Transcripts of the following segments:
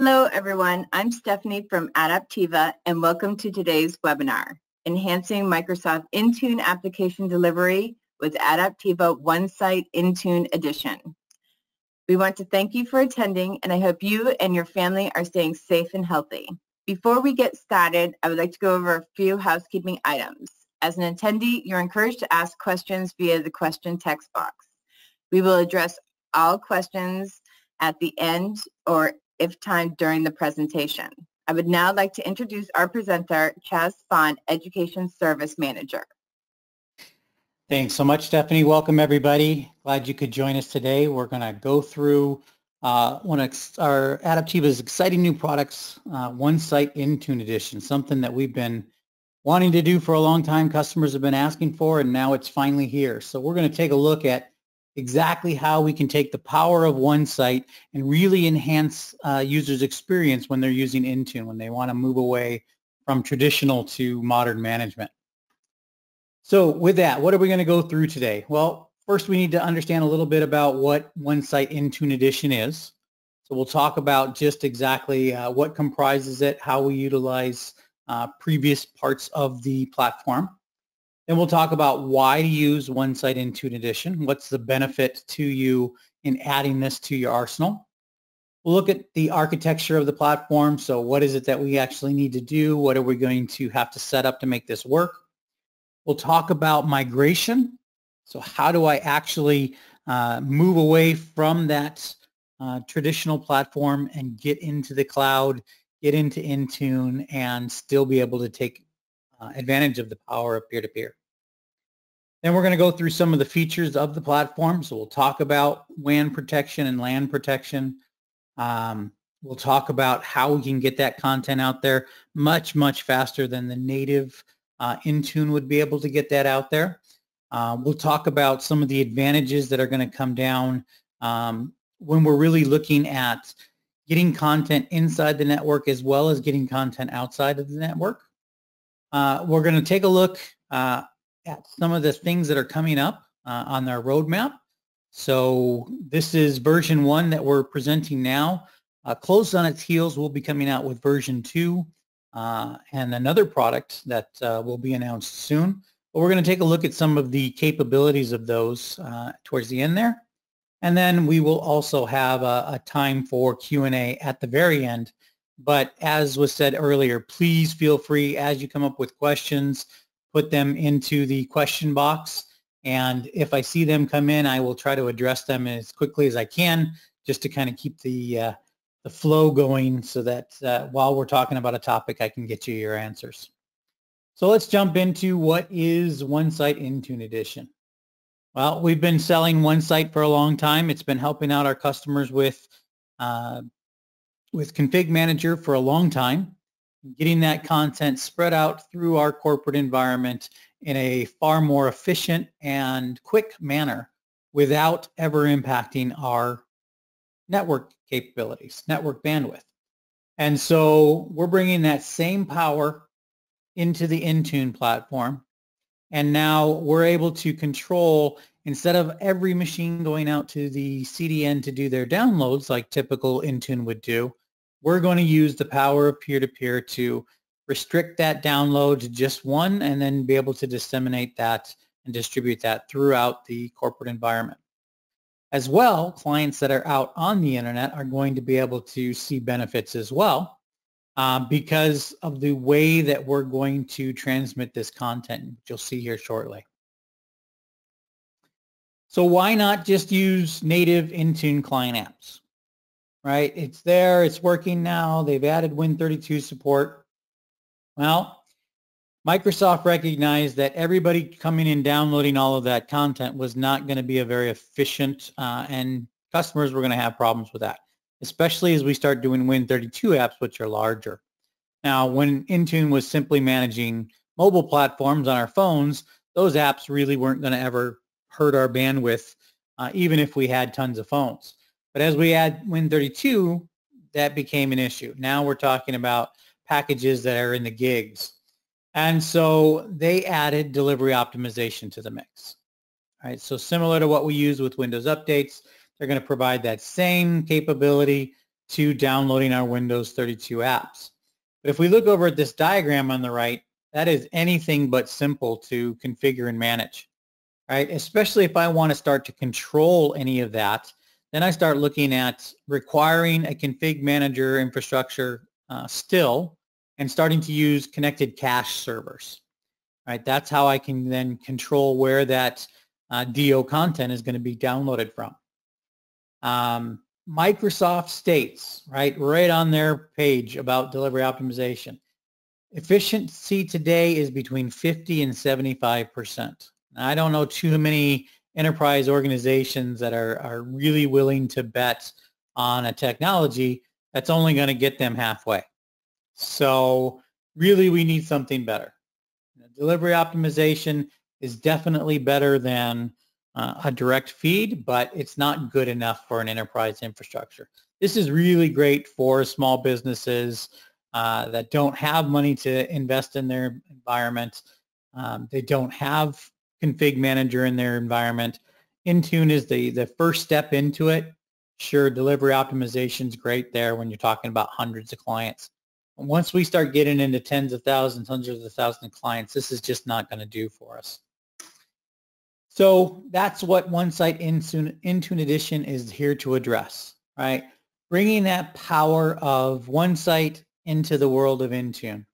Hello, everyone. I'm Stephanie from Adaptiva, and welcome to today's webinar, Enhancing Microsoft Intune Application Delivery with Adaptiva OneSite Intune Edition. We want to thank you for attending, and I hope you and your family are staying safe and healthy. Before we get started, I would like to go over a few housekeeping items. As an attendee, you're encouraged to ask questions via the question text box. We will address all questions at the end or if time during the presentation. I would now like to introduce our presenter, Chaz Font, Education Service Manager. Thanks so much, Stephanie. Welcome, everybody. Glad you could join us today. We're going to go through one of our Adaptiva's exciting new products, OneSite Intune Edition, something that we've been wanting to do for a long time. Customers have been asking for, and now it's finally here. So we're going to take a look at exactly how we can take the power of OneSite and really enhance users' experience when they're using Intune, when they want to move away from traditional to modern management. So with that, what are we going to go through today? Well, first we need to understand a little bit about what OneSite Intune Edition is. So we'll talk about just exactly what comprises it, how we utilize previous parts of the platform. Then we'll talk about why to use OneSite Intune Edition. What's the benefit to you in adding this to your arsenal? We'll look at the architecture of the platform. So what is it that we actually need to do? What are we going to have to set up to make this work? We'll talk about migration. So how do I actually move away from that traditional platform and get into the cloud, get into Intune, and still be able to take advantage of the power of peer-to-peer. Then we're going to go through some of the features of the platform. So we'll talk about WAN protection and LAN protection. We'll talk about how we can get that content out there much, much faster than the native Intune would be able to get that out there. We'll talk about some of the advantages that are going to come down when we're really looking at getting content inside the network as well as getting content outside of the network. We're going to take a look at some of the things that are coming up on our roadmap. So this is version 1 that we're presenting now. Close on its heels, we'll be coming out with version 2 and another product that will be announced soon. But we're going to take a look at some of the capabilities of those towards the end there. And then we will also have a time for Q&A at the very end. But as was said earlier, please feel free as you come up with questions, put them into the question box. And if I see them come in, I will try to address them as quickly as I can, just to kind of keep the flow going so that while we're talking about a topic, I can get you your answers. So let's jump into what is OneSite Intune Edition. Well, we've been selling OneSite for a long time. It's been helping out our customers with Config Manager for a long time, getting that content spread out through our corporate environment in a far more efficient and quick manner without ever impacting our network capabilities, network bandwidth. And so we're bringing that same power into the Intune platform. And now we're able to control, instead of every machine going out to the CDN to do their downloads like typical Intune would do, we're going to use the power of peer-to-peer to restrict that download to just one and then be able to disseminate that and distribute that throughout the corporate environment. As well, clients that are out on the internet are going to be able to see benefits as well because of the way that we're going to transmit this content, which you'll see here shortly. So why not just use native Intune client apps? Right? It's there, it's working now. They've added Win32 support. Well, Microsoft recognized that everybody coming in downloading all of that content was not going to be a very efficient and customers were going to have problems with that, especially as we start doing Win32 apps, which are larger. Now, when Intune was simply managing mobile platforms on our phones, those apps really weren't going to ever hurt our bandwidth, even if we had tons of phones. But as we add Win32, that became an issue. Now we're talking about packages that are in the gigs. And so they added delivery optimization to the mix. All right, so similar to what we use with Windows updates, they're going to provide that same capability to downloading our Windows 32 apps. But if we look over at this diagram on the right, that is anything but simple to configure and manage, right? Especially if I want to start to control any of that, then I start looking at requiring a config manager infrastructure still, and starting to use connected cache servers, right? That's how I can then control where that DO content is going to be downloaded from. Microsoft states, right on their page about delivery optimization, efficiency today is between 50 and 75%. I don't know too many enterprise organizations that are really willing to bet on a technology that's only going to get them halfway. So really we need something better. Delivery optimization is definitely better than a direct feed, but it's not good enough for an enterprise infrastructure. This is really great for small businesses that don't have money to invest in their environment. They don't have config manager in their environment. Intune is the first step into it. Sure, delivery optimization is great there when you're talking about hundreds of clients. Once we start getting into tens of thousands, hundreds of thousands of clients, this is just not going to do for us. So that's what OneSite Intune Edition is here to address, right? Bringing that power of OneSite into the world of Intune.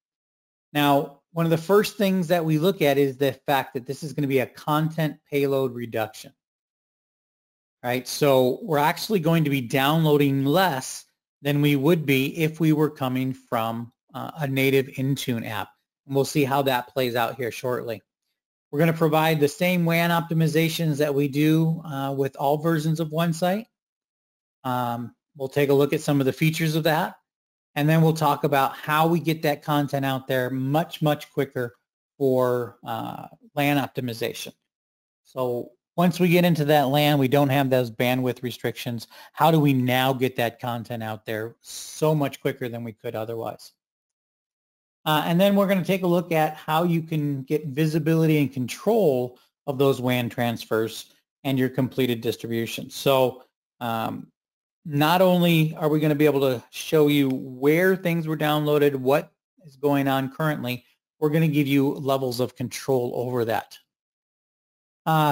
Now, one of the first things that we look at is the fact that this is going to be a content payload reduction, right? So we're actually going to be downloading less than we would be if we were coming from a native Intune app. And we'll see how that plays out here shortly. We're going to provide the same WAN optimizations that we do with all versions of OneSite. We'll take a look at some of the features of that, and then we'll talk about how we get that content out there much, much quicker for LAN optimization. So once we get into that LAN, we don't have those bandwidth restrictions. How do we now get that content out there so much quicker than we could otherwise? And then we're going to take a look at how you can get visibility and control of those WAN transfers and your completed distribution. So not only are we going to be able to show you where things were downloaded, what is going on currently, we're going to give you levels of control over that.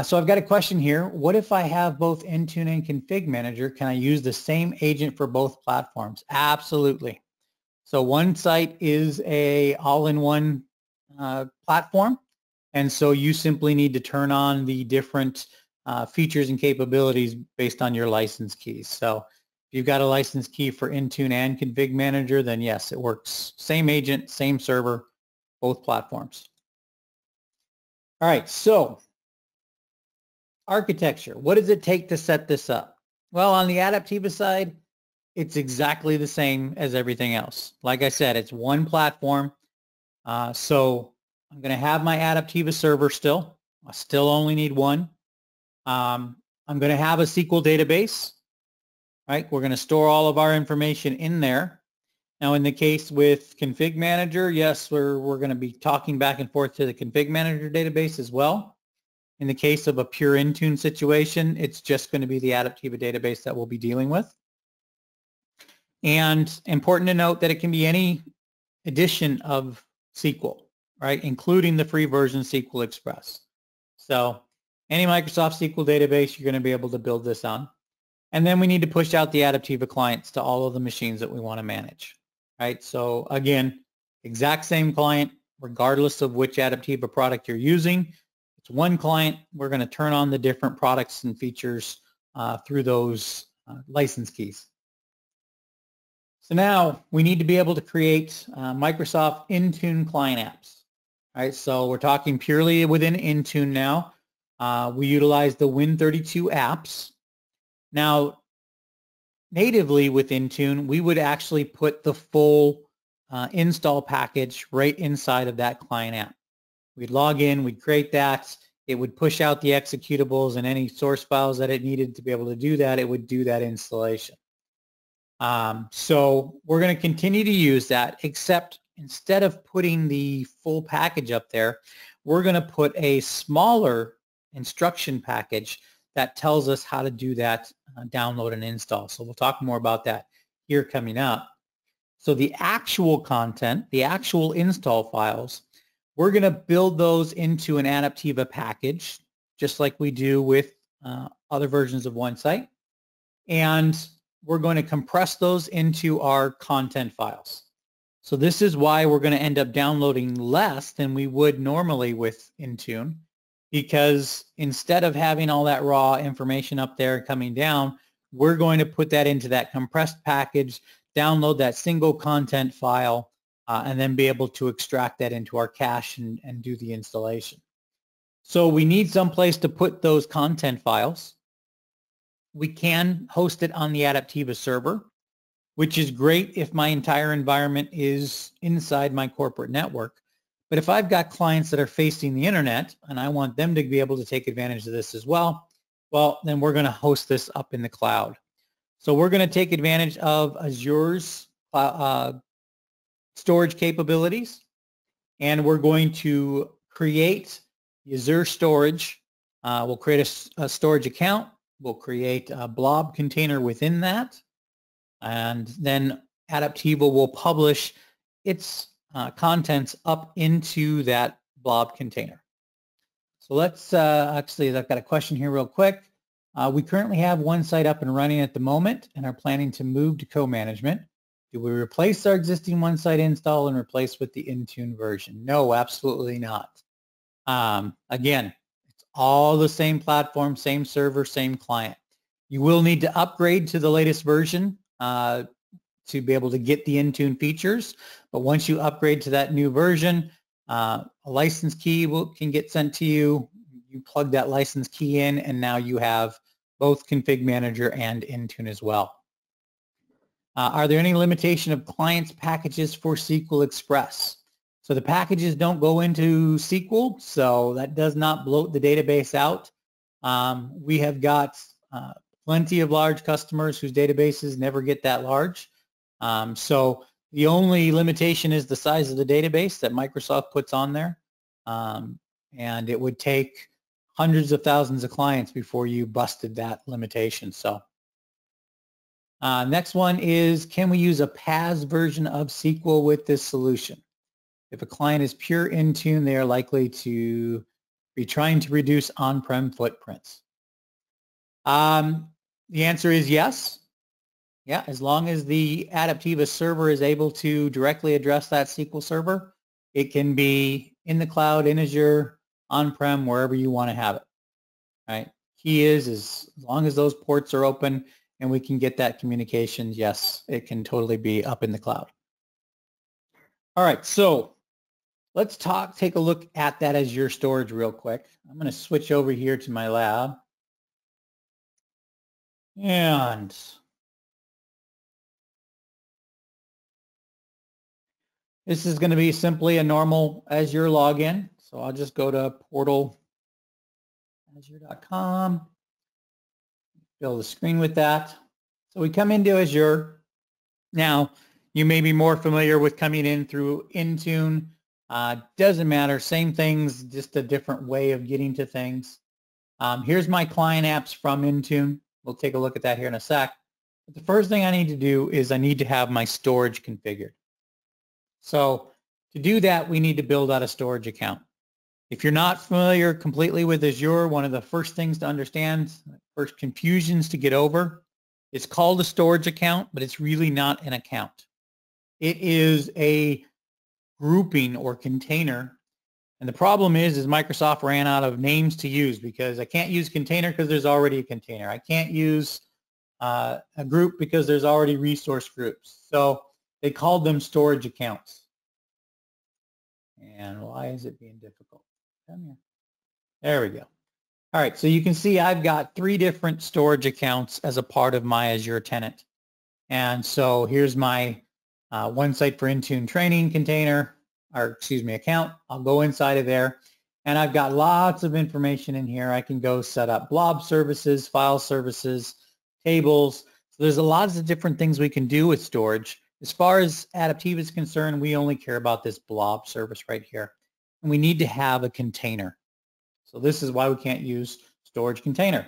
So I've got a question here. What if I have both Intune and Config Manager? Can I use the same agent for both platforms? Absolutely. So OneSite is a all-in-one platform, and so you simply need to turn on the different features and capabilities based on your license keys. So if you've got a license key for Intune and Config Manager, then yes, it works. Same agent, same server, both platforms. All right, so architecture. What does it take to set this up? Well, on the Adaptiva side, it's exactly the same as everything else. Like I said, it's one platform. So I'm going to have my Adaptiva server still. I still only need one. I'm going to have a SQL database, right? We're going to store all of our information in there. Now, in the case with Config Manager, yes, we're going to be talking back and forth to the Config Manager database as well. In the case of a pure Intune situation, it's just going to be the Adaptiva database that we'll be dealing with. And important to note that it can be any edition of SQL, right, including the free version SQL Express. So any Microsoft SQL database, you're going to be able to build this on. And then we need to push out the Adaptiva clients to all of the machines that we want to manage, right? So again, exact same client, regardless of which Adaptiva product you're using. It's one client. We're going to turn on the different products and features through those license keys. So now we need to be able to create Microsoft Intune client apps. Right, so we're talking purely within Intune now. We utilize the Win32 apps. Now, natively with Intune, we would actually put the full install package right inside of that client app. We'd log in, we'd create that. It would push out the executables and any source files that it needed to be able to do that. It would do that installation. So we're going to continue to use that, except instead of putting the full package up there, we're going to put a smaller instruction package that tells us how to do that download and install. So we'll talk more about that here coming up. So the actual content, the actual install files, we're going to build those into an Adaptiva package, just like we do with other versions of OneSite. And we're going to compress those into our content files. So this is why we're going to end up downloading less than we would normally with Intune, because instead of having all that raw information up there coming down, we're going to put that into that compressed package, download that single content file, and then be able to extract that into our cache and do the installation. So we need some place to put those content files. We can host it on the Adaptiva server, which is great if my entire environment is inside my corporate network. But if I've got clients that are facing the internet and I want them to be able to take advantage of this as well, then we're going to host this up in the cloud. So we're going to take advantage of Azure's storage capabilities, and we're going to create the Azure storage. We'll create a storage account. We'll create a blob container within that, and then Adaptiva will publish its contents up into that blob container. So let's actually, I've got a question here real quick. We currently have OneSite up and running at the moment and are planning to move to co-management. Do we replace our existing OneSite install and replace with the Intune version? No, absolutely not. Again, it's all the same platform, same server, same client. You will need to upgrade to the latest version to be able to get the Intune features. But once you upgrade to that new version, a license key can get sent to you. You plug that license key in, and now you have both Config Manager and Intune as well. Are there any limitation of clients packages for SQL Express? So the packages don't go into SQL, so that does not bloat the database out. We have got plenty of large customers whose databases never get that large. So the only limitation is the size of the database that Microsoft puts on there. And it would take hundreds of thousands of clients before you busted that limitation. So next one is, can we use a PaaS version of SQL with this solution? If a client is pure Intune, they are likely to be trying to reduce on-prem footprints. The answer is yes. Yeah, as long as the Adaptiva server is able to directly address that SQL server, it can be in the cloud, in Azure, on-prem, wherever you want to have it. Right? Key is as long as those ports are open and we can get that communication, yes, it can totally be up in the cloud. All right, so let's take a look at that Azure storage real quick. I'm going to switch over here to my lab. And this is going to be simply a normal Azure login. So I'll just go to portal.azure.com, fill the screen with that. So we come into Azure. Now, you may be more familiar with coming in through Intune. Doesn't matter, same things, just a different way of getting to things. Here's my client apps from Intune. We'll take a look at that here in a sec. But the first thing I need to do is I need to have my storage configured. So to do that, we need to build out a storage account. If you're not familiar completely with Azure, one of the first things to understand, first confusions to get over, it's called a storage account, but it's really not an account. It is a grouping or container. And the problem is Microsoft ran out of names to use, because I can't use container because there's already a container. I can't use a group because there's already resource groups. So they called them storage accounts. And why is it being difficult? Come here. There we go. All right, so you can see I've got 3 different storage accounts as a part of my Azure tenant. And so here's my OneSite for Intune training container, or excuse me, account. I'll go inside of there, and I've got lots of information in here. I can go set up blob services, file services, tables. So there's a lot of different things we can do with storage. As far as Adaptiva is concerned, we only care about this blob service right here. And we need to have a container. So this is why we can't use storage container.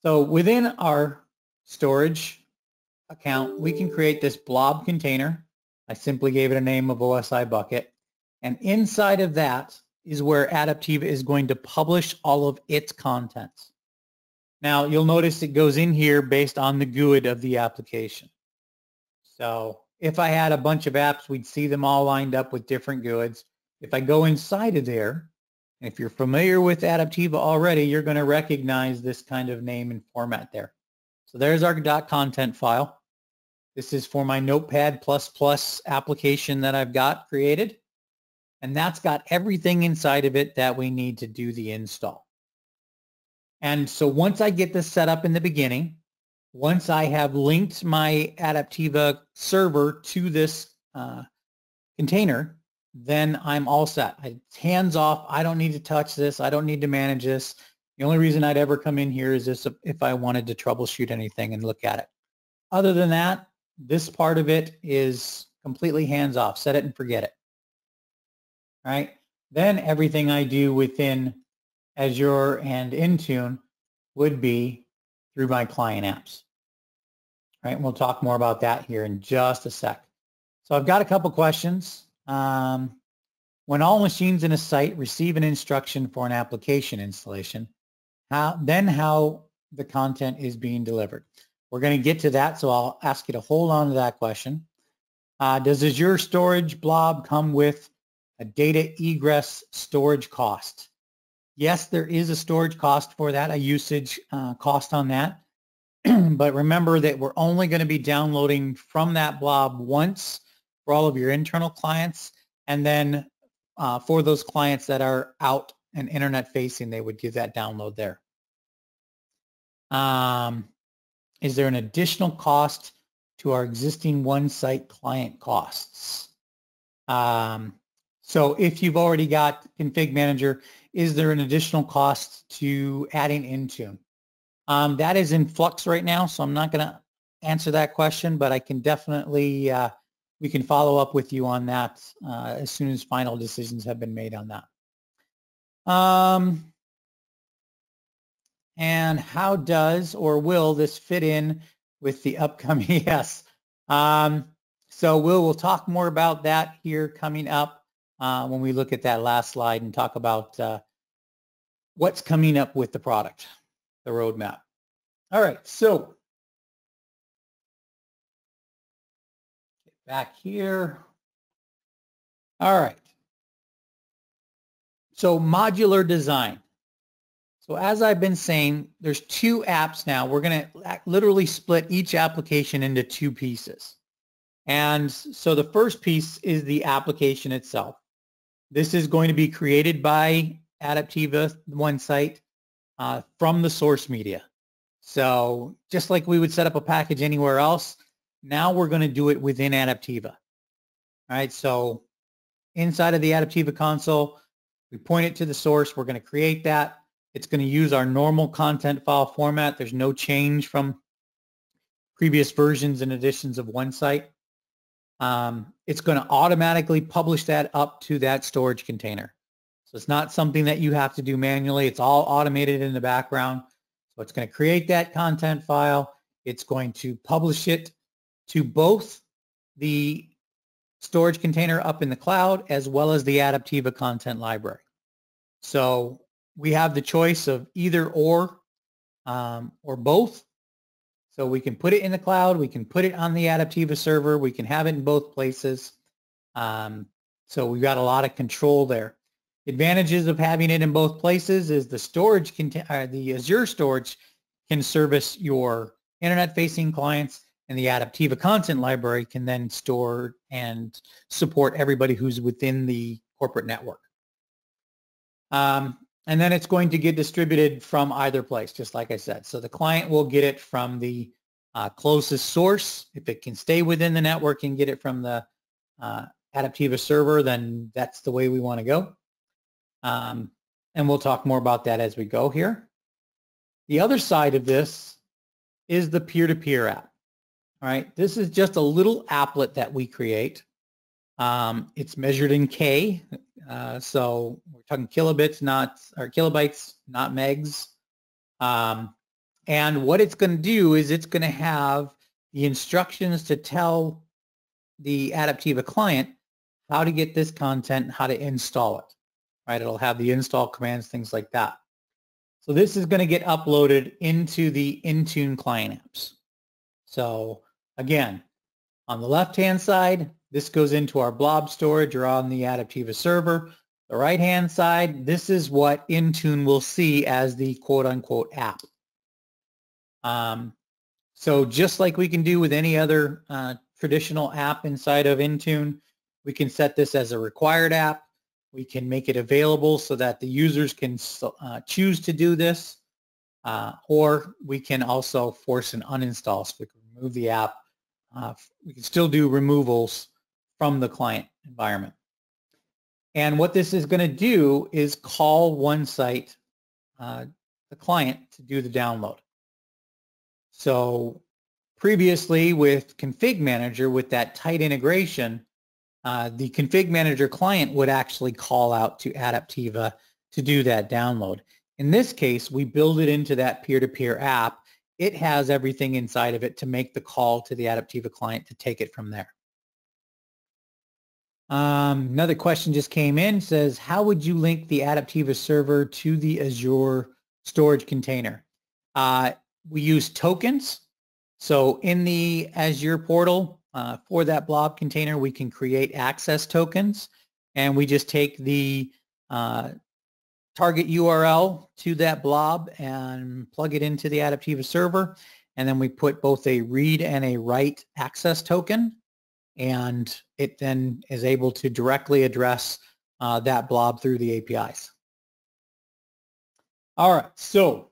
So within our storage account, we can create this blob container. I simply gave it a name of OSI bucket. And inside of that is where Adaptiva is going to publish all of its contents. Now, you'll notice it goes in here based on the GUID of the application. So if I had a bunch of apps, we'd see them all lined up with different GUIDs. If I go inside of there, and if you're familiar with Adaptiva already, you're going to recognize this kind of name and format there. So there's our .content file. This is for my Notepad++ application that I've got created. And that's got everything inside of it that we need to do the install. And so once I get this set up in the beginning, once I have linked my Adaptiva server to this container, then I'm all set. It's hands off. I don't need to touch this. I don't need to manage this. The only reason I'd ever come in here is this if I wanted to troubleshoot anything and look at it. Other than that, this part of it is completely hands off. Set it and forget it. All right. Then everything I do within Azure and Intune would be through my client apps. All right. And we'll talk more about that here in just a sec. So I've got a couple questions. When all machines in a site receive an instruction for an application installation, how the content is being delivered. We're going to get to that, so I'll ask you to hold on to that question. Does Azure Storage Blob come with a data egress storage cost? Yes, there is a storage cost for that, a usage cost on that. But remember that we're only going to be downloading from that blob once for all of your internal clients, and then for those clients that are out and internet facing, they would do that download there. Is there an additional cost to our existing OneSite client costs? So if you've already got Config Manager, is there an additional cost to adding Intune? That is in flux right now, so I'm not going to answer that question, but I can definitely, we can follow up with you on that as soon as final decisions have been made on that. And how does or will this fit in with the upcoming, yes. So we'll talk more about that here coming up when we look at that last slide and talk about what's coming up with the product, the roadmap. All right, so get back here. All right. So modular design. So as I've been saying, there's two apps now. We're going to literally split each application into two pieces. And so the first piece is the application itself. This is going to be created by Adaptiva OneSite from the source media. So just like we would set up a package anywhere else, now we're going to do it within Adaptiva. All right, so inside of the Adaptiva console, we point it to the source. We're going to create that. It's going to use our normal content file format. There's no change from previous versions and editions of OneSite. It's going to automatically publish that up to that storage container. So it's not something that you have to do manually. It's all automated in the background. So it's going to create that content file. It's going to publish it to both the storage container up in the cloud as well as the Adaptiva content library. So we have the choice of either or both. So we can put it in the cloud. We can put it on the Adaptiva server. We can have it in both places. So we've got a lot of control there. Advantages of having it in both places is the storage, the Azure storage can service your internet-facing clients, and the Adaptiva content library can then store and support everybody who's within the corporate network. And then it's going to get distributed from either place, just like I said. So the client will get it from the closest source. If it can stay within the network and get it from the Adaptiva server, then that's the way we want to go. And we'll talk more about that as we go here. The other side of this is the peer-to-peer app. All right, this is just a little applet that we create. It's measured in K, so we're talking kilobits, or kilobytes, not megs. And what it's going to do is it's going to have the instructions to tell the Adaptiva client how to get this content, how to install it, right? It'll have the install commands, things like that. So this is going to get uploaded into the Intune client apps. So again, on the left-hand side, this goes into our blob storage or on the Adaptiva server. The right-hand side, this is what Intune will see as the quote-unquote app. So just like we can do with any other traditional app inside of Intune, we can set this as a required app. We can make it available so that the users can choose to do this, or we can also force an uninstall, so we can remove the app. We can still do removals from the client environment. And what this is going to do is call OneSite, the client, to do the download. So previously with Config Manager, with that tight integration, the Config Manager client would actually call out to Adaptiva to do that download. In this case, we build it into that peer-to-peer app. It has everything inside of it to make the call to the Adaptiva client to take it from there. Another question just came in, says, how would you link the Adaptiva server to the Azure storage container? We use tokens. So in the Azure portal, for that blob container, we can create access tokens, and we just take the target URL to that blob and plug it into the Adaptiva server, and then we put both a read and a write access token, and it then is able to directly address that blob through the APIs. All right, so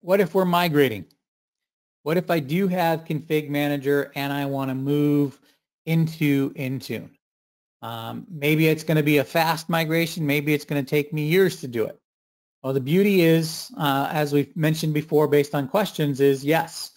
what if we're migrating? What if I do have Config Manager and I want to move into Intune? Maybe it's going to be a fast migration. Maybe it's going to take me years to do it. Well, the beauty is, as we've mentioned before based on questions, is yes,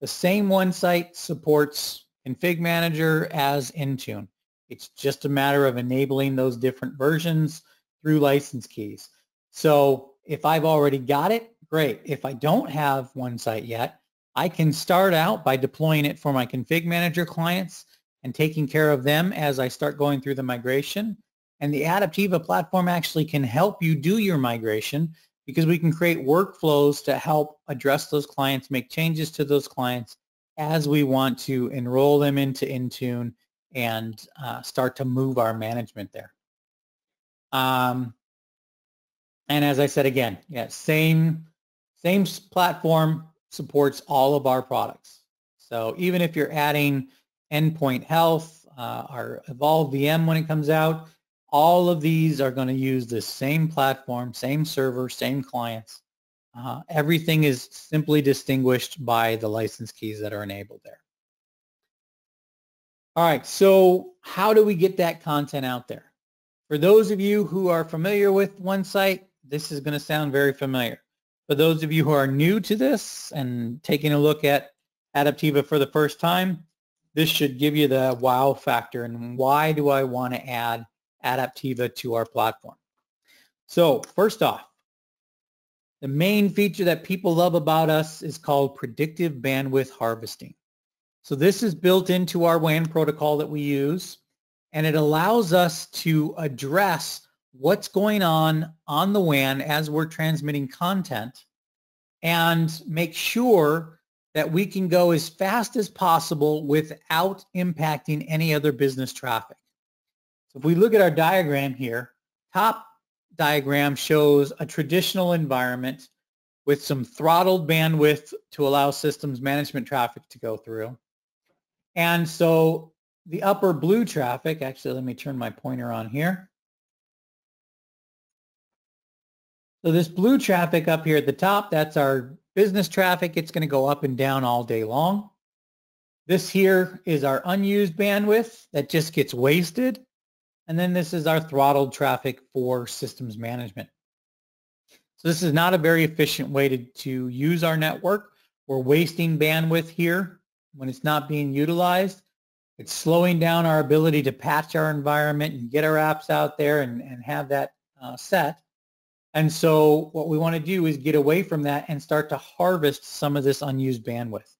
the same OneSite supports Config Manager as Intune. It's just a matter of enabling those different versions through license keys. So if I've already got it, great. If I don't have OneSite yet, I can start out by deploying it for my Config Manager clients and taking care of them as I start going through the migration. And the Adaptiva platform actually can help you do your migration, because we can create workflows to help address those clients, make changes to those clients as we want to enroll them into Intune and start to move our management there. And as I said again, yeah, same platform supports all of our products. So even if you're adding Endpoint Health, our Evolve VM when it comes out, all of these are going to use the same platform, same server, same clients. Everything is simply distinguished by the license keys that are enabled there. All right, so how do we get that content out there? For those of you who are familiar with OneSite, this is going to sound very familiar. For those of you who are new to this and taking a look at Adaptiva for the first time, this should give you the wow factor and why do I want to add Adaptiva to our platform. So first off, the main feature that people love about us is called predictive bandwidth harvesting. So this is built into our WAN protocol that we use, and it allows us to address what's going on the WAN as we're transmitting content and make sure that we can go as fast as possible without impacting any other business traffic. So if we look at our diagram here, top diagram shows a traditional environment with some throttled bandwidth to allow systems management traffic to go through. And so the upper blue traffic, actually let me turn my pointer on here. So this blue traffic up here at the top, that's our business traffic. It's going to go up and down all day long. This here is our unused bandwidth that just gets wasted. And then this is our throttled traffic for systems management. So this is not a very efficient way to use our network. We're wasting bandwidth here when it's not being utilized. It's slowing down our ability to patch our environment and get our apps out there and have that set. And so what we want to do is get away from that and start to harvest some of this unused bandwidth.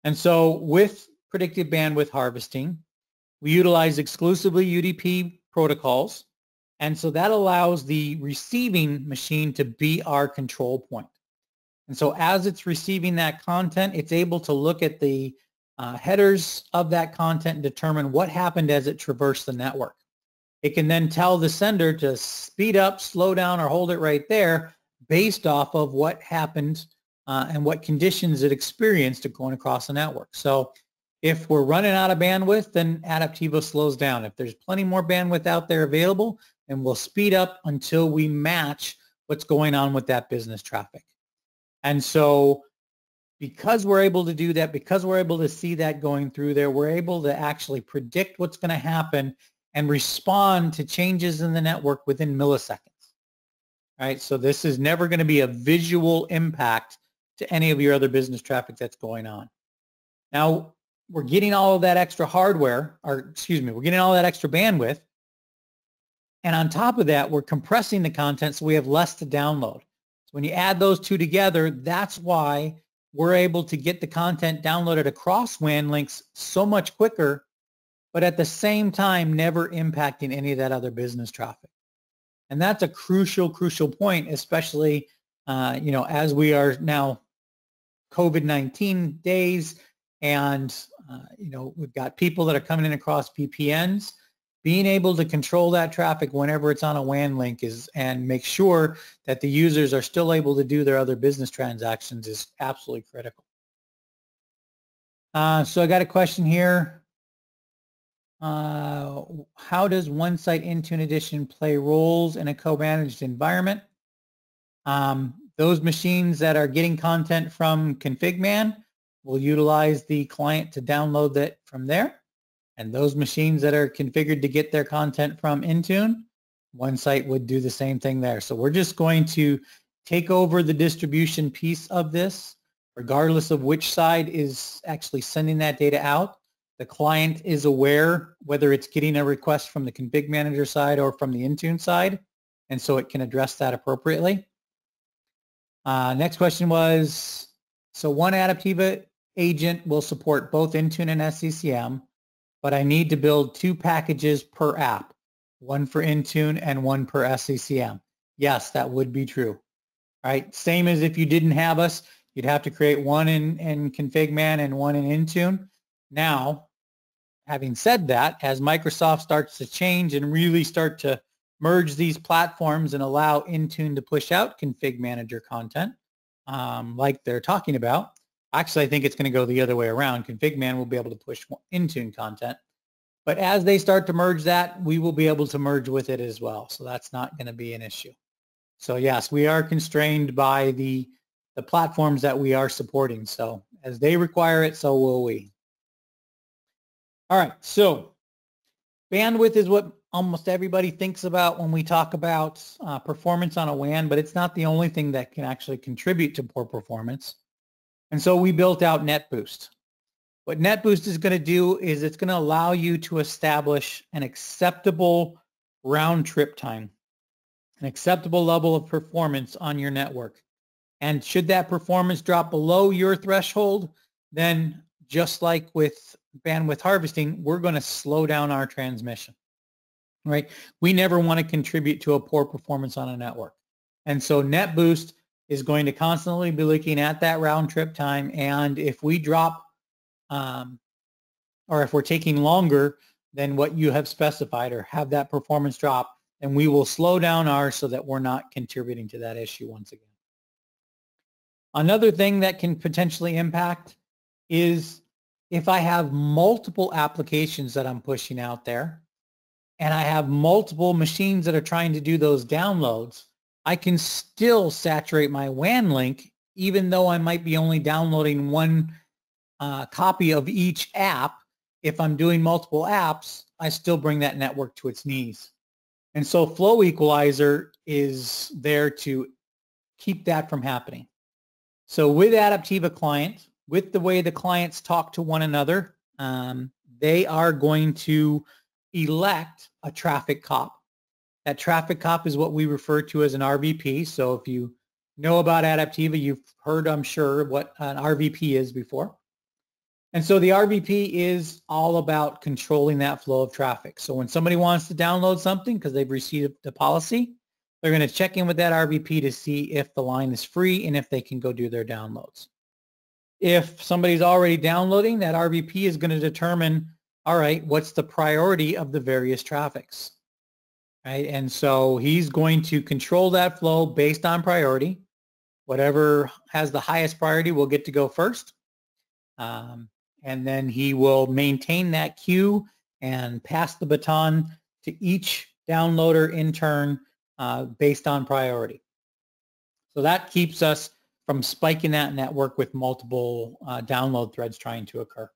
And so with predictive bandwidth harvesting, we utilize exclusively UDP protocols. And so that allows the receiving machine to be our control point. And so as it's receiving that content, it's able to look at the headers of that content and determine what happened as it traversed the network. It can then tell the sender to speed up, slow down, or hold it right there based off of what happened and what conditions it experienced going across the network. So if we're running out of bandwidth, then Adaptiva slows down. If there's plenty more bandwidth out there available, then we'll speed up until we match what's going on with that business traffic. And so because we're able to do that, because we're able to see that going through there, we're able to actually predict what's going to happen and respond to changes in the network within milliseconds. Right? So this is never going to be a visual impact to any of your other business traffic that's going on. Now, we're getting all of that extra hardware, we're getting all that extra bandwidth. And on top of that, we're compressing the content so we have less to download. So when you add those two together, that's why we're able to get the content downloaded across WAN links so much quicker, but at the same time, never impacting any of that other business traffic. And that's a crucial point, especially, as we are now COVID-19 days, and, we've got people that are coming in across VPNs. Being able to control that traffic whenever it's on a WAN link and make sure that the users are still able to do their other business transactions is absolutely critical. So I got a question here. How does OneSite Intune Edition play roles in a co-managed environment? Those machines that are getting content from ConfigMan will utilize the client to download that from there. And those machines that are configured to get their content from Intune, OneSite would do the same thing there. So we're just going to take over the distribution piece of this, regardless of which side is actually sending that data out. The client is aware whether it's getting a request from the config manager side or from the Intune side, and so it can address that appropriately. Next question was, so one Adaptiva agent will support both Intune and SCCM, but I need to build 2 packages per app, one for Intune and one per SCCM. Yes, that would be true. All right, same as if you didn't have us, you'd have to create one in ConfigMan and one in Intune. Now, having said that, as Microsoft starts to change and really start to merge these platforms and allow Intune to push out config manager content, like they're talking about, actually I think it's going to go the other way around. ConfigMan will be able to push Intune content. But as they start to merge that, we will be able to merge with it as well. So that's not going to be an issue. So yes, we are constrained by the platforms that we are supporting. So as they require it, so will we. All right, so bandwidth is what almost everybody thinks about when we talk about performance on a WAN, but it's not the only thing that can actually contribute to poor performance. And so we built out NetBoost. What NetBoost is going to do is it's going to allow you to establish an acceptable round trip time, an acceptable level of performance on your network. And should that performance drop below your threshold, then just like with bandwidth harvesting, we're going to slow down our transmission, right? We never want to contribute to a poor performance on a network. And so NetBoost is going to constantly be looking at that round trip time. And if we drop, or if we're taking longer than what you have specified or have that performance drop, then we will slow down ours so that we're not contributing to that issue once again. Another thing that can potentially impact is if I have multiple applications that I'm pushing out there and I have multiple machines that are trying to do those downloads, I can still saturate my WAN link even though I might be only downloading one copy of each app. If I'm doing multiple apps, I still bring that network to its knees. And so Flow Equalizer is there to keep that from happening. So with Adaptiva Client, with the way the clients talk to one another, they are going to elect a traffic cop. That traffic cop is what we refer to as an RVP. So if you know about Adaptiva, you've heard, I'm sure, what an RVP is before. And so the RVP is all about controlling that flow of traffic. So when somebody wants to download something because they've received the policy, they're going to check in with that RVP to see if the line is free and if they can go do their downloads. If somebody's already downloading, that RVP is going to determine, all right, what's the priority of the various traffics, right? And so he's going to control that flow based on priority. Whatever has the highest priority will get to go first. And then he will maintain that queue and pass the baton to each downloader in turn based on priority. So that keeps us from spiking that network with multiple download threads trying to occur.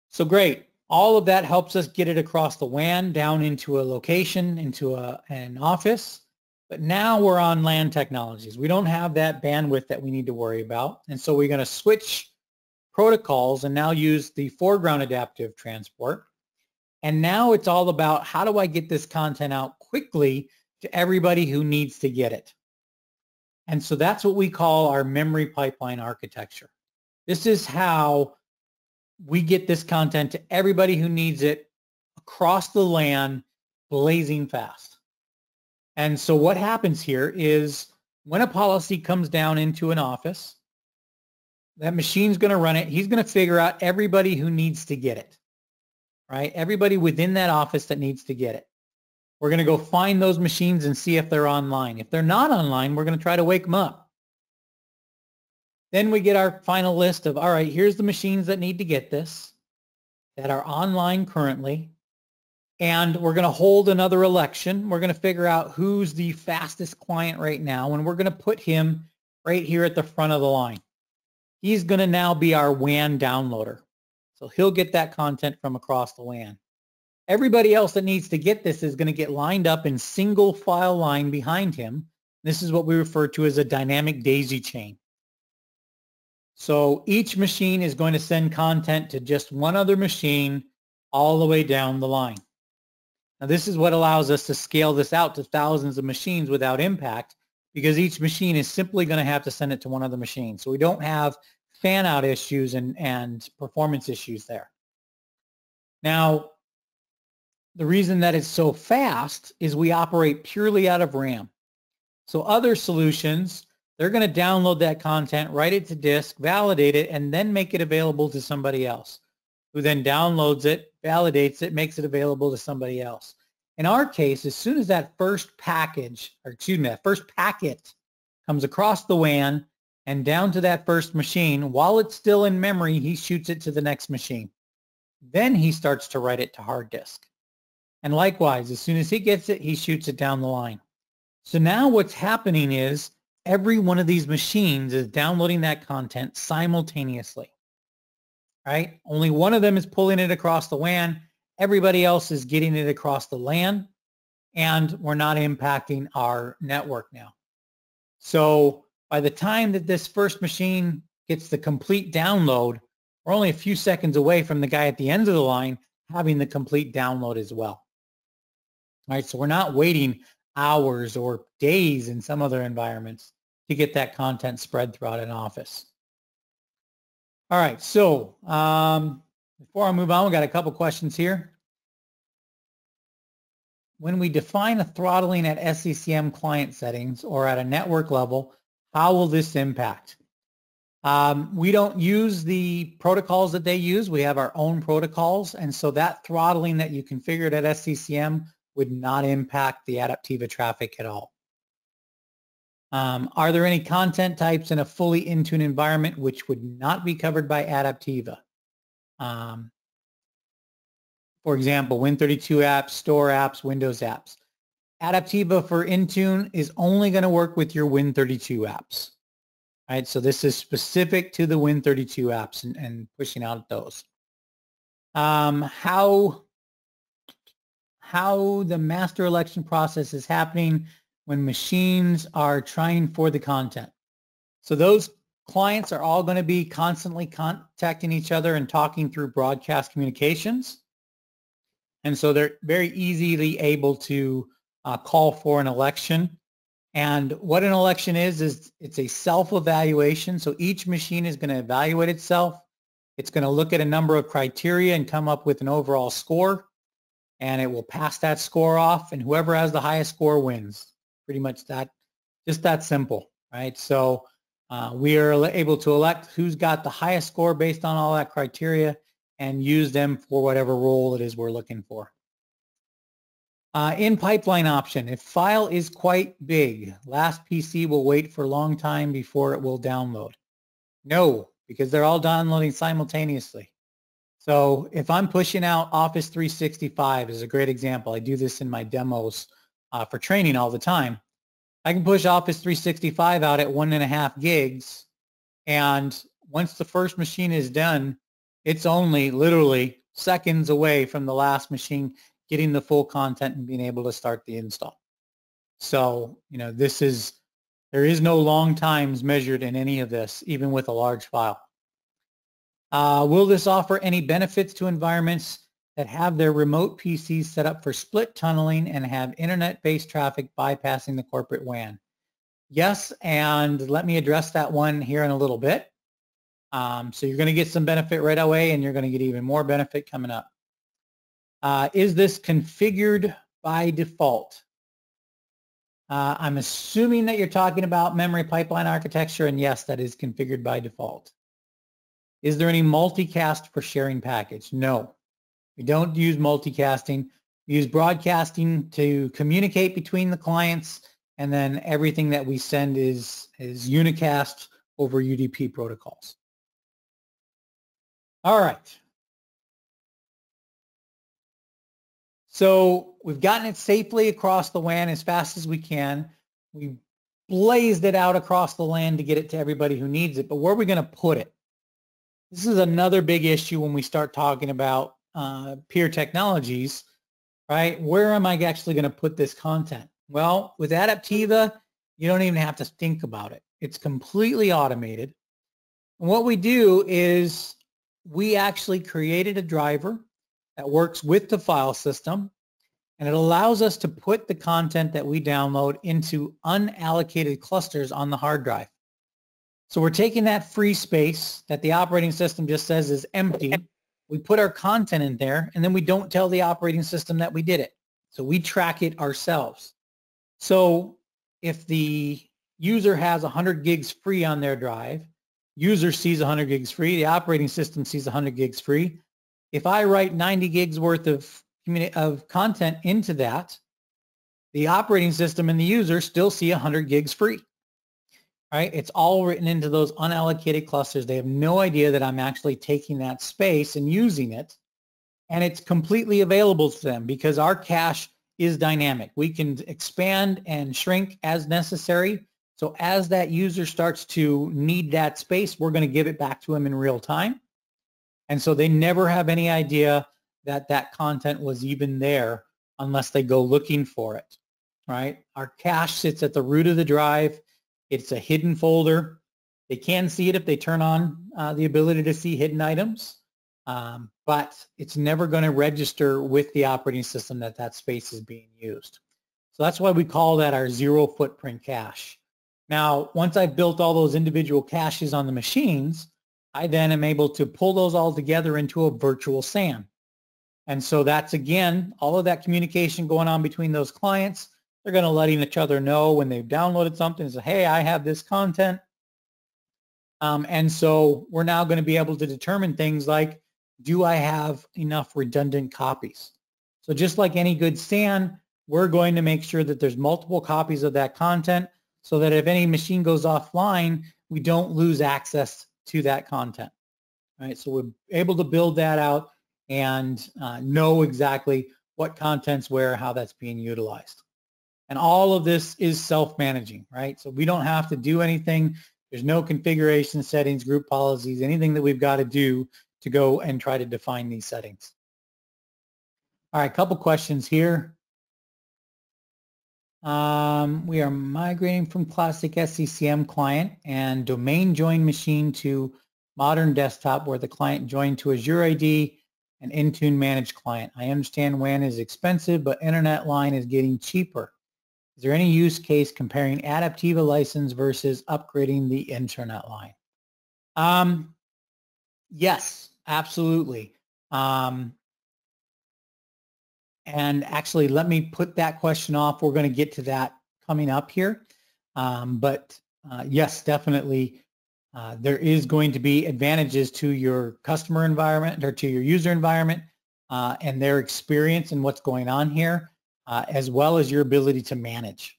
So great. All of that helps us get it across the WAN down into a location, into an office. But now we're on LAN technologies. We don't have that bandwidth that we need to worry about. And so we're going to switch protocols and now use the foreground adaptive transport. And now it's all about how do I get this content out quickly to everybody who needs to get it. And so that's what we call our memory pipeline architecture. This is how we get this content to everybody who needs it across the LAN blazing fast. And so what happens here is when a policy comes down into an office, that machine's going to run it. He's going to figure out everybody who needs to get it, right? Everybody within that office that needs to get it. We're going to go find those machines and see if they're online. If they're not online, we're going to try to wake them up. Then we get our final list of, all right, here's the machines that need to get this, that are online currently. And we're going to hold another election. We're going to figure out who's the fastest client right now, and we're going to put him right here at the front of the line. He's going to now be our WAN downloader. So he'll get that content from across the WAN. Everybody else that needs to get this is going to get lined up in single file line behind him. This is what we refer to as a dynamic daisy chain. So each machine is going to send content to just one other machine all the way down the line. Now this is what allows us to scale this out to thousands of machines without impact, because each machine is simply going to have to send it to one other machine. So we don't have fan out issues and performance issues there. Now, the reason that it's so fast is we operate purely out of RAM. So other solutions, they're going to download that content, write it to disk, validate it, and then make it available to somebody else, who then downloads it, validates it, makes it available to somebody else. In our case, as soon as that first package, or excuse me, that first packet comes across the WAN and down to that first machine, while it's still in memory, he shoots it to the next machine. Then he starts to write it to hard disk. And likewise, as soon as he gets it, he shoots it down the line. So now what's happening is every one of these machines is downloading that content simultaneously, right? Only one of them is pulling it across the WAN. Everybody else is getting it across the LAN, and we're not impacting our network now. So by the time that this first machine gets the complete download, we're only a few seconds away from the guy at the end of the line having the complete download as well. All right, so we're not waiting hours or days in some other environments to get that content spread throughout an office. All right, so before I move on, we got a couple questions here. When we define a throttling at SCCM client settings or at a network level, how will this impact? We don't use the protocols that they use. We have our own protocols, and so that throttling that you configured at SCCM would not impact the Adaptiva traffic at all. Are there any content types in a fully Intune environment which would not be covered by Adaptiva? For example, Win32 apps, store apps, Windows apps. Adaptiva for Intune is only going to work with your Win32 apps. Right, so this is specific to the Win32 apps and pushing out those. How the master election process is happening when machines are trying for the content. So those clients are all going to be constantly contacting each other and talking through broadcast communications. And so they're very easily able to call for an election. And what an election is it's a self-evaluation. So each machine is going to evaluate itself. It's going to look at a number of criteria and come up with an overall score. And it will pass that score off, and whoever has the highest score wins. Pretty much that, just that simple, right? So we are able to elect who's got the highest score based on all that criteria and use them for whatever role it is we're looking for. In pipeline option, if file is quite big, last PC will wait for a long time before it will download. No, because they're all downloading simultaneously. So if I'm pushing out Office 365 is a great example. I do this in my demos for training all the time. I can push Office 365 out at 1.5 gigs, and once the first machine is done, it's only literally seconds away from the last machine getting the full content and being able to start the install. So, there is no long times measured in any of this, even with a large file. Will this offer any benefits to environments that have their remote PCs set up for split tunneling and have internet-based traffic bypassing the corporate WAN? Yes, and let me address that one here in a little bit. So you're going to get some benefit right away, and you're going to get even more benefit coming up. Is this configured by default? I'm assuming that you're talking about memory pipeline architecture, and yes, that is configured by default. Is there any multicast for sharing package? No, we don't use multicasting. We use broadcasting to communicate between the clients, and then everything that we send is unicast over UDP protocols. All right. So we've gotten it safely across the WAN as fast as we can. We blazed it out across the LAN to get it to everybody who needs it, but where are we going to put it? This is another big issue when we start talking about peer technologies, right? Where am I actually going to put this content? Well, with Adaptiva, you don't even have to think about it. It's completely automated. And what we do is we actually created a driver that works with the file system, and it allows us to put the content that we download into unallocated clusters on the hard drive. So we're taking that free space that the operating system just says is empty. We put our content in there, and then we don't tell the operating system that we did it. So we track it ourselves. So if the user has 100 gigs free on their drive, user sees 100 gigs free, the operating system sees 100 gigs free. If I write 90 gigs worth of content into that, the operating system and the user still see 100 gigs free. Right? It's all written into those unallocated clusters. They have no idea that I'm actually taking that space and using it. And it's completely available to them because our cache is dynamic. We can expand and shrink as necessary. So as that user starts to need that space, we're going to give it back to them in real time. And so they never have any idea that that content was even there unless they go looking for it. Right? Our cache sits at the root of the drive. It's a hidden folder. They can see it if they turn on the ability to see hidden items, but it's never going to register with the operating system that that space is being used. So that's why we call that our zero footprint cache. Now, once I've built all those individual caches on the machines, I then am able to pull those all together into a virtual SAN. And so that's, again, all of that communication going on between those clients. They're going to let each other know when they've downloaded something and say, hey, I have this content. And so we're now going to be able to determine things like, do I have enough redundant copies? So just like any good SAN, we're going to make sure that there's multiple copies of that content so that if any machine goes offline, we don't lose access to that content. Right? So we're able to build that out and know exactly what content's where, how that's being utilized. And all of this is self-managing, right? So we don't have to do anything. There's no configuration settings, group policies, anything that we've got to do to go and try to define these settings. All right, a couple questions here. We are migrating from classic SCCM client and domain join machine to modern desktop where the client joined to Azure AD an Intune managed client. I understand WAN is expensive, but internet line is getting cheaper. Is there any use case comparing Adaptiva license versus upgrading the internet line? Yes, absolutely. And actually, let me put that question off. We're going to get to that coming up here. Yes, definitely. There is going to be advantages to your customer environment or to your user environment and their experience and what's going on here, as well as your ability to manage.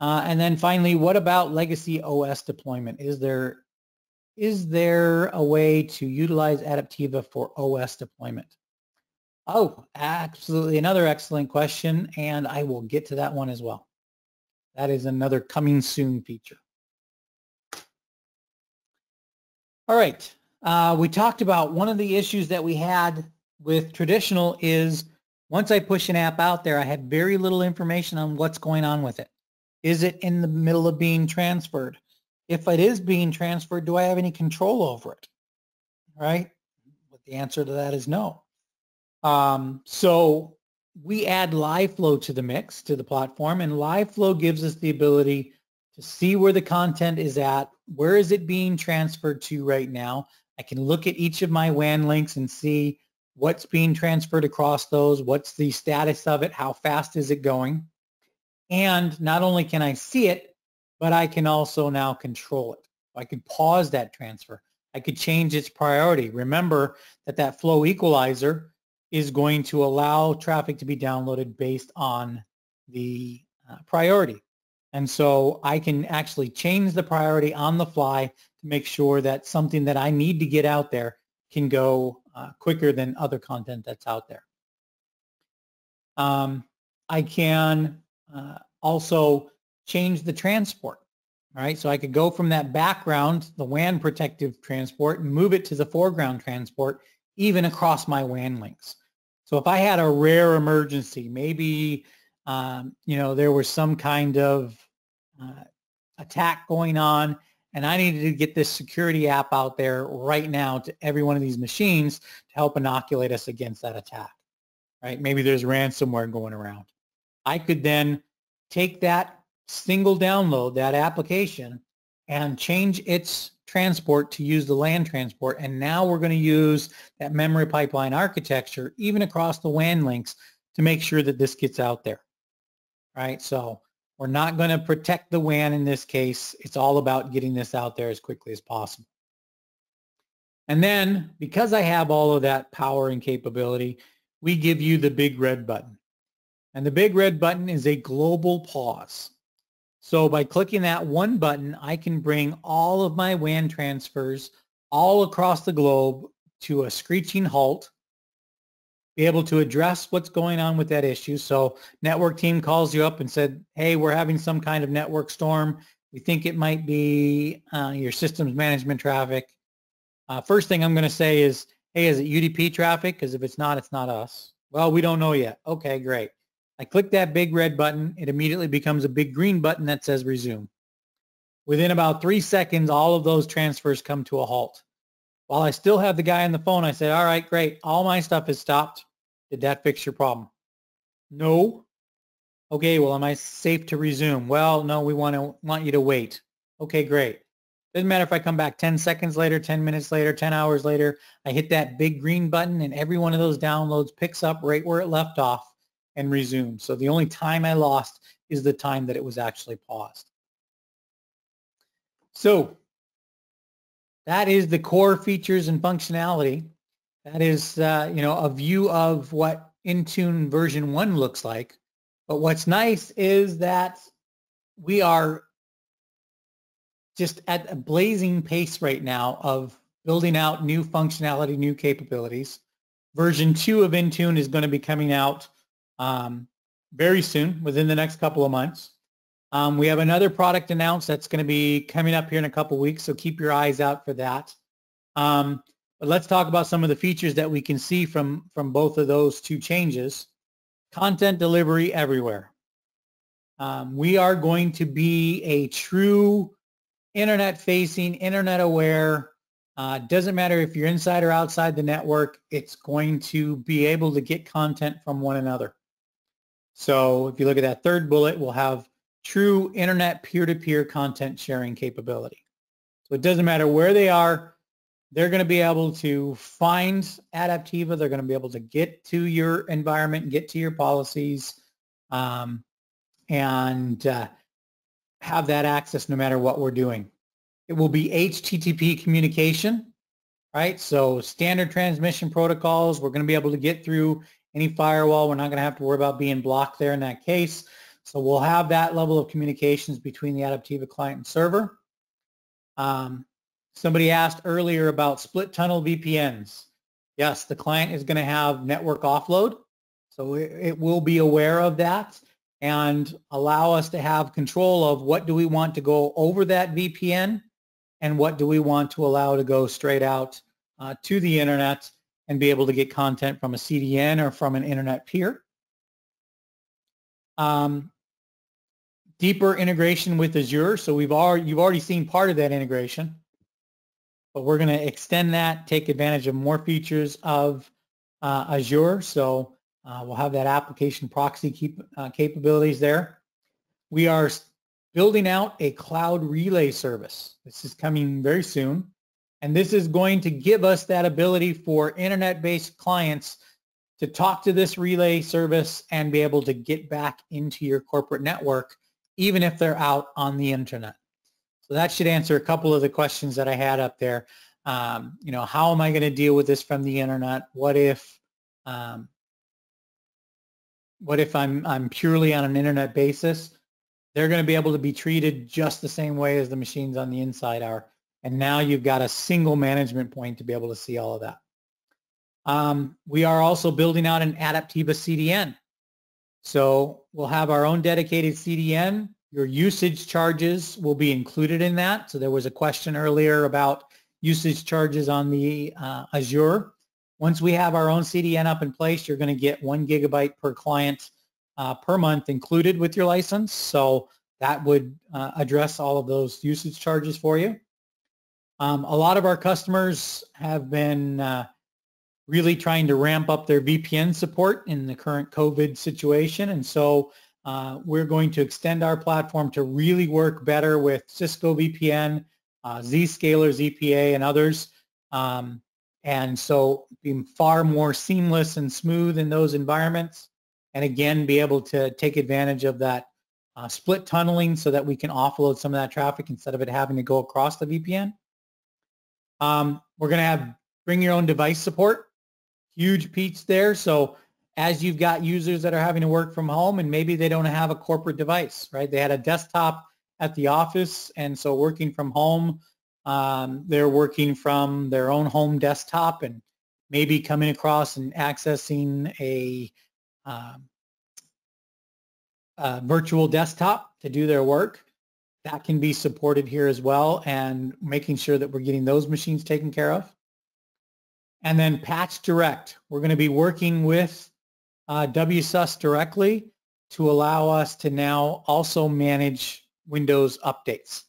And then finally, what about legacy OS deployment? Is there a way to utilize Adaptiva for OS deployment? Oh, absolutely. Another excellent question, and I will get to that one as well. That is another coming soon feature. All right. We talked about one of the issues that we had with traditional is once I push an app out there, I had very little information on what's going on with it. Is it in the middle of being transferred? If it is being transferred, do I have any control over it? Right? But the answer to that is no. So we add live flow to the mix, to the platform, and live flow gives us the ability to see where the content is at, where is it being transferred to right now. I can look at each of my WAN links and see what's being transferred across those, what's the status of it, how fast is it going. And not only can I see it, but I can also now control it. I could pause that transfer. I could change its priority. Remember that flow equalizer is going to allow traffic to be downloaded based on the priority. And so I can actually change the priority on the fly to make sure that something that I need to get out there can go quicker than other content that's out there. I can also change the transport. All right, so I could go from that background, the WAN protective transport, and move it to the foreground transport, even across my WAN links. So if I had a rare emergency, maybe there was some kind of attack going on, and I needed to get this security app out there right now to every one of these machines to help inoculate us against that attack. Right? Maybe there's ransomware going around. I could then take that single download, that application, and change its transport to use the LAN transport. And now we're going to use that memory pipeline architecture even across the WAN links to make sure that this gets out there. Right? So we're not going to protect the WAN in this case. It's all about getting this out there as quickly as possible. And then because I have all of that power and capability, we give you the big red button. And the big red button is a global pause. So by clicking that one button, I can bring all of my WAN transfers all across the globe to a screeching halt, be able to address what's going on with that issue. So network team calls you up and said, hey, we're having some kind of network storm. We think it might be your systems management traffic. First thing I'm going to say is, hey, is it UDP traffic? Because if it's not us. Well, we don't know yet. Okay, great. I click that big red button. It immediately becomes a big green button that says resume. Within about 3 seconds, all of those transfers come to a halt. While I still have the guy on the phone, I say, all right, great. All my stuff is stopped. Did that fix your problem? No. Okay, well, am I safe to resume? Well, no, we want you to wait. Okay, great. Doesn't matter if I come back 10 seconds later, 10 minutes later, 10 hours later, I hit that big green button and every one of those downloads picks up right where it left off and resume. So the only time I lost is the time that it was actually paused. So that is the core features and functionality. That is, a view of what Intune version 1 looks like. But what's nice is that we are just at a blazing pace right now of building out new functionality, new capabilities. Version 2 of Intune is going to be coming out very soon, within the next couple of months. We have another product announced that's going to be coming up here in a couple of weeks, so keep your eyes out for that. But let's talk about some of the features that we can see from both of those two changes. Content delivery everywhere. We are going to be a true internet-facing, internet-aware Doesn't matter if you're inside or outside the network, it's going to be able to get content from one another. So if you look at that third bullet, we'll have true internet peer-to-peer content sharing capability. So it doesn't matter where they are, they're going to be able to find Adaptiva. They're going to be able to get to your environment, get to your policies, and have that access no matter what we're doing. It will be HTTP communication, right? So standard transmission protocols, we're going to be able to get through any firewall. We're not going to have to worry about being blocked there in that case. So we'll have that level of communications between the Adaptiva client and server. Somebody asked earlier about split tunnel VPNs. Yes, the client is going to have network offload. So it will be aware of that and allow us to have control of what do we want to go over that VPN and what do we want to allow to go straight out to the internet and be able to get content from a CDN or from an internet peer. Deeper integration with Azure. So you've already seen part of that integration, but we're going to extend that, take advantage of more features of Azure. So we'll have that application proxy capabilities there. We are building out a cloud relay service. This is coming very soon. And this is going to give us that ability for internet-based clients to talk to this relay service and be able to get back into your corporate network, even if they're out on the internet. So that should answer a couple of the questions that I had up there. You know, how am I going to deal with this from the internet? What if I'm purely on an internet basis? They're going to be able to be treated just the same way as the machines on the inside are. And now you've got a single management point to be able to see all of that. We are also building out an Adaptiva CDN. So we'll have our own dedicated CDN. Your usage charges will be included in that. So there was a question earlier about usage charges on the Azure. Once we have our own CDN up in place, you're going to get 1 gigabyte per client per month included with your license. So that would address all of those usage charges for you. A lot of our customers have been really trying to ramp up their VPN support in the current COVID situation. And so we're going to extend our platform to really work better with Cisco VPN, Zscaler, ZPA, and others. And so being far more seamless and smooth in those environments. And again, be able to take advantage of that split tunneling so that we can offload some of that traffic instead of it having to go across the VPN. We're going to have bring your own device support. Huge piece there. So as you've got users that are having to work from home and maybe they don't have a corporate device, right? They had a desktop at the office, and so working from home, they're working from their own home desktop and maybe coming across and accessing a virtual desktop to do their work. That can be supported here as well, and making sure that we're getting those machines taken care of. And then Patch Direct. We're going to be working with WSUS directly to allow us to now also manage Windows updates.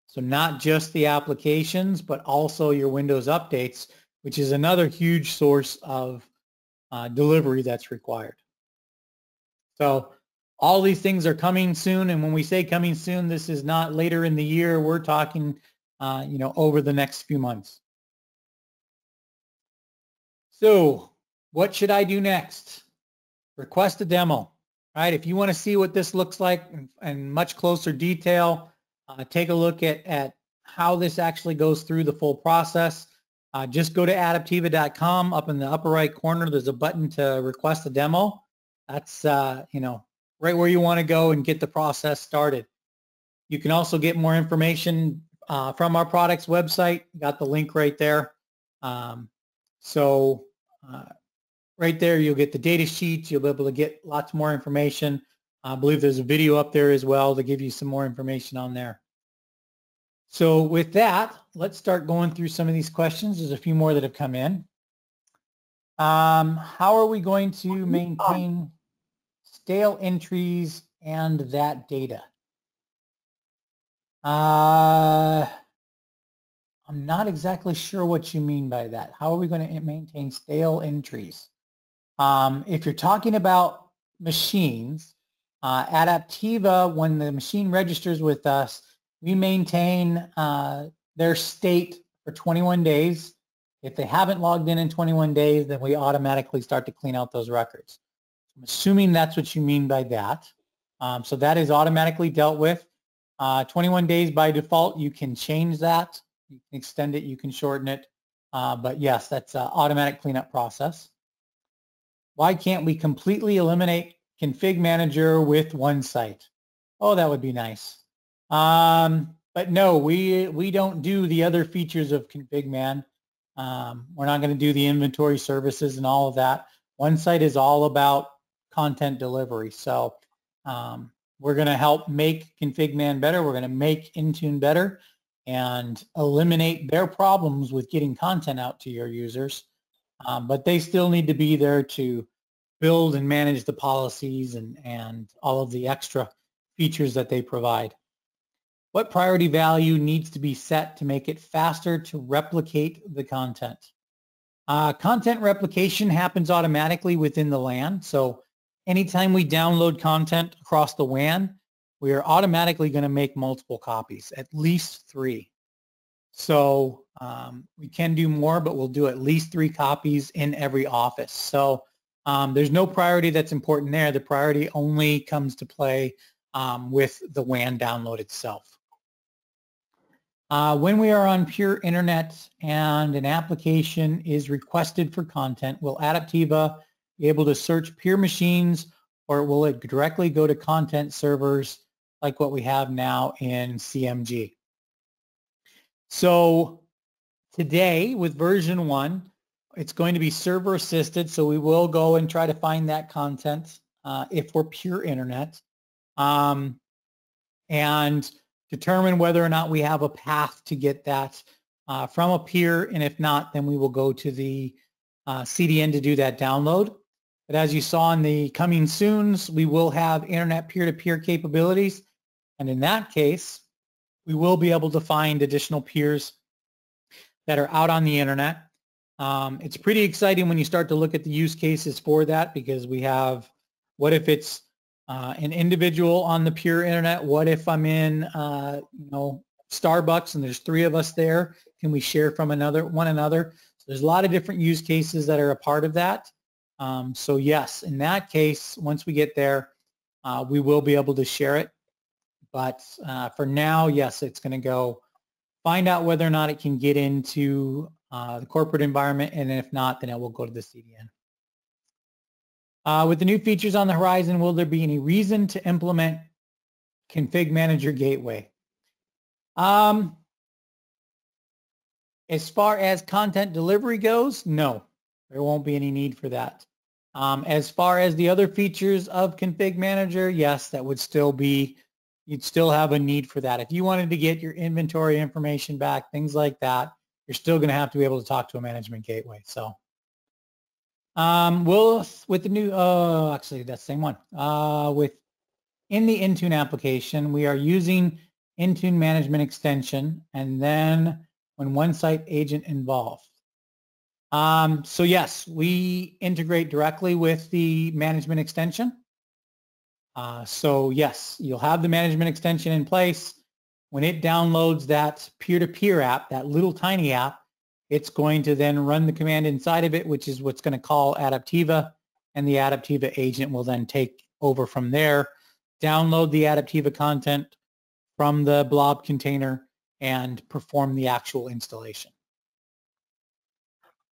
So not just the applications, but also your Windows updates, which is another huge source of delivery that's required. So all these things are coming soon. And when we say coming soon, this is not later in the year. We're talking, you know, over the next few months. So what should I do next? Request a demo, right? If you want to see what this looks like in much closer detail, take a look at how this actually goes through the full process. Just go to adaptiva.com. Up in the upper right corner, there's a button to request a demo. That's, you know, right where you want to go and get the process started. You can also get more information from our products website. Got the link right there. Right there, you'll get the data sheets. You'll be able to get lots more information. I believe there's a video up there as well to give you some more information on there. So with that, let's start going through some of these questions. There's a few more that have come in. How are we going to maintain stale entries and that data? I'm not exactly sure what you mean by that. How are we going to maintain stale entries? If you're talking about machines, Adaptiva, when the machine registers with us, we maintain their state for 21 days. If they haven't logged in 21 days, then we automatically start to clean out those records. I'm assuming that's what you mean by that. So that is automatically dealt with. 21 days by default, you can change that. You can extend it, you can shorten it. But yes, that's an automatic cleanup process. Why can't we completely eliminate Config Manager with OneSite? Oh, that would be nice. But no, we don't do the other features of Config Man. We're not going to do the inventory services and all of that. OneSite is all about content delivery. So we're going to help make Config Man better. We're going to make Intune better and eliminate their problems with getting content out to your users. But they still need to be there to build and manage the policies and all of the extra features that they provide. What priority value needs to be set to make it faster to replicate the content? Content replication happens automatically within the LAN. So anytime we download content across the WAN, we are automatically going to make multiple copies, at least 3. So we can do more, but we'll do at least 3 copies in every office. So there's no priority that's important there. The priority only comes to play with the WAN download itself. When we are on pure internet and an application is requested for content, will Adaptiva be able to search peer machines, or will it directly go to content servers like what we have now in CMG? So today with version 1, it's going to be server assisted, so we will go and try to find that content if we're pure internet and determine whether or not we have a path to get that from a peer, and if not, then we will go to the CDN to do that download. But as you saw in the coming soons, we will have internet peer-to-peer capabilities, and in that case, we will be able to find additional peers that are out on the internet. It's pretty exciting when you start to look at the use cases for that, because we have, what if it's an individual on the pure internet? What if I'm in, Starbucks and there's 3 of us there? Can we share from one another? So there's a lot of different use cases that are a part of that. So yes, in that case, once we get there, we will be able to share it. But for now, yes, it's going to go find out whether or not it can get into the corporate environment, and if not, then it will go to the CDN. With the new features on the horizon, will there be any reason to implement Config Manager Gateway? As far as content delivery goes, no, there won't be any need for that. As far as the other features of Config Manager, yes, that would still be, you'd still have a need for that. If you wanted to get your inventory information back, things like that, you're still going to have to be able to talk to a management gateway. So with the new, actually that's the same one. In the Intune application, we are using Intune Management Extension, and then when OneSite Agent involved. So yes, we integrate directly with the management extension. So yes, you'll have the management extension in place. When it downloads that peer-to-peer app, that little tiny app, it's going to then run the command inside of it, which is what's going to call Adaptiva, and the Adaptiva agent will then take over from there, download the Adaptiva content from the blob container, and perform the actual installation.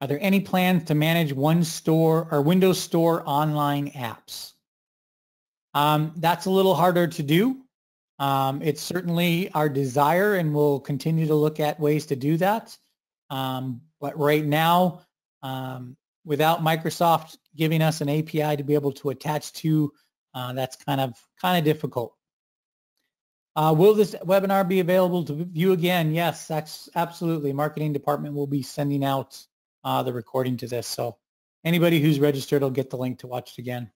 Are there any plans to manage Windows Store online apps? That's a little harder to do. It's certainly our desire, and we'll continue to look at ways to do that. But right now, without Microsoft giving us an API to be able to attach to, that's kind of difficult. Will this webinar be available to view again? Yes, that's absolutely. Marketing department will be sending out the recording to this, so anybody who's registered will get the link to watch it again.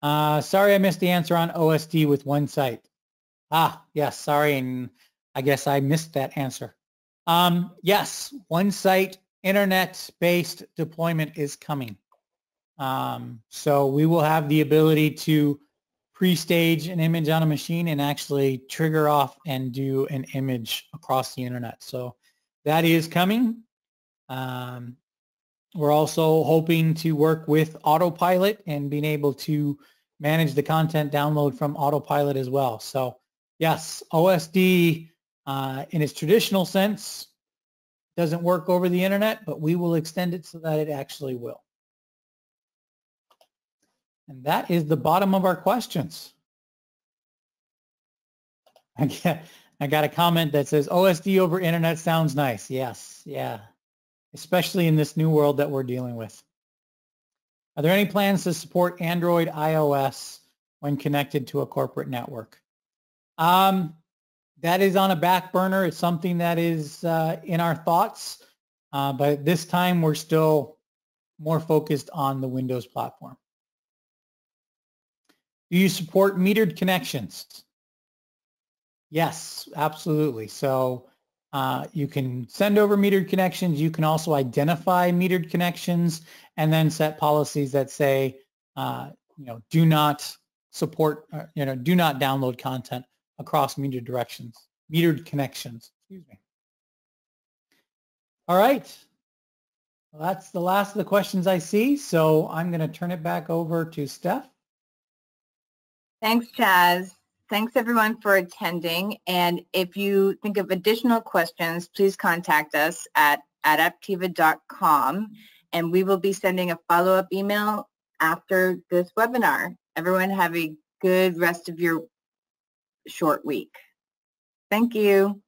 Sorry I missed the answer on OSD with OneSite. Yes, sorry, and I guess I missed that answer. Yes, OneSite internet-based deployment is coming. So we will have the ability to pre-stage an image on a machine and actually trigger off and do an image across the internet. So that is coming. We're also hoping to work with Autopilot and being able to manage the content download from Autopilot as well. So yes, OSD in its traditional sense doesn't work over the internet, but we will extend it so that it actually will. And that is the bottom of our questions. I got a comment that says OSD over internet sounds nice. Yes, yeah, especially in this new world that we're dealing with. Are there any plans to support Android iOS when connected to a corporate network? That is on a back burner. It's something that is in our thoughts, but this time we're still more focused on the Windows platform. Do you support metered connections? Yes, absolutely. So you can send over metered connections. You can also identify metered connections and then set policies that say, do not support, do not download content across metered connections. Excuse me. All right. Well, that's the last of the questions I see. So I'm going to turn it back over to Steph. Thanks, Chaz. Thanks everyone for attending. And if you think of additional questions, please contact us at adaptiva.com and we will be sending a follow-up email after this webinar. Everyone have a good rest of your short week. Thank you.